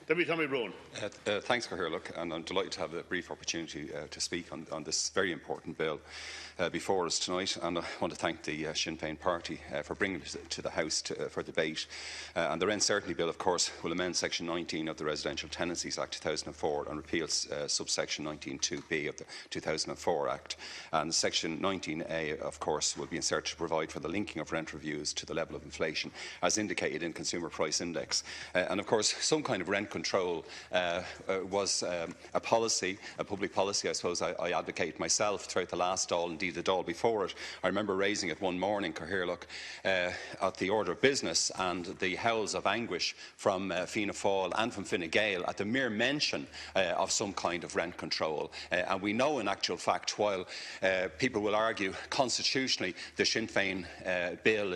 Deputy Tommy Broughan. Thanks, Cathaoirleach, and I'm delighted to have a brief opportunity to speak on this very important bill before us tonight. And I want to thank the Sinn Féin party for bringing it to the House for debate. And the Rent Certainty Bill, of course, will amend Section 19 of the Residential Tenancies Act 2004 and repeals subsection 19(2)(b of the 2004 Act. And Section 19A, of course, will be inserted to provide for the linking of rent reviews to the level of inflation, as indicated in Consumer Price Index. And of course, some kind of rent control was a policy, a public policy, I suppose, I advocate myself throughout the last Dáil, indeed the Dáil before it. I remember raising it one morning, Cathaoirleach, at the order of business, and the howls of anguish from Fianna Fáil and from Fine Gael at the mere mention of some kind of rent control. And we know, in actual fact, while people will argue constitutionally the Sinn Féin bill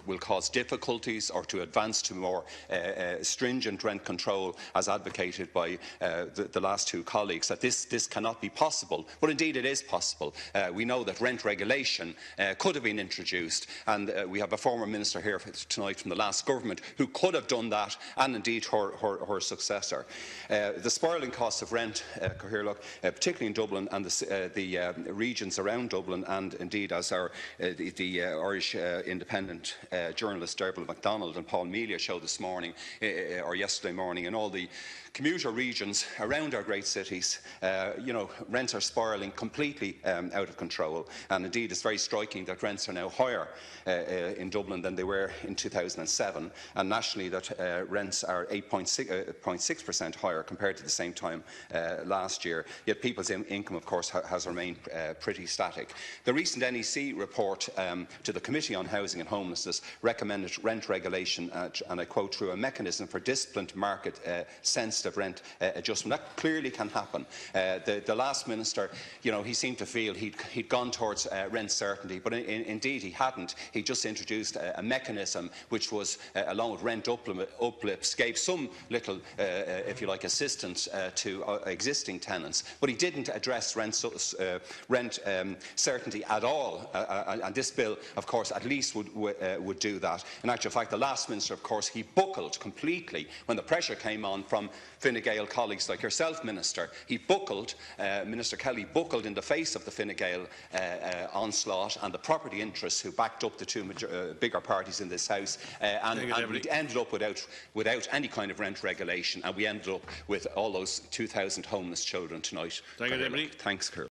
will cause difficulties or to advance to more stringent rent control, as advocated by the last two colleagues, that this cannot be possible. But indeed it is possible. We know that rent regulation could have been introduced, and we have a former minister here tonight from the last government who could have done that, and indeed her successor. The spiralling costs of rent, Cathaoirleach, particularly in Dublin and the regions around Dublin, and indeed, as the Irish independent journalist Derval MacDonald and Paul Melia showed this morning or yesterday morning, in all the commuter regions around our great cities, rents are spiralling completely out of control. And indeed, it's very striking that rents are now higher in Dublin than they were in 2007, and nationally that rents are 8.6% higher compared to the same time last year. Yet people's income, of course, has remained pretty static. The recent NEC report to the Committee on Housing and Homelessness recommended rent regulation, and I quote, through a mechanism for disciplined market sensitive rent adjustment. That clearly can happen. The last minister, he seemed to feel he'd gone towards rent certainty, but indeed he hadn't. He just introduced a mechanism which was, along with rent uplifts, gave some little, if you like, assistance to existing tenants, but he didn't address rent certainty at all. And this bill, of course, at least would do that. In actual fact, the last minister, of course, he buckled completely when the pressure came on from Fine Gael colleagues like yourself, Minister. He buckled, Minister Kelly buckled in the face of the Fine Gael onslaught and the property interests who backed up the two bigger parties in this House, and we ended up without any kind of rent regulation, and we ended up with all those 2,000 homeless children tonight. Thanks, Kirk.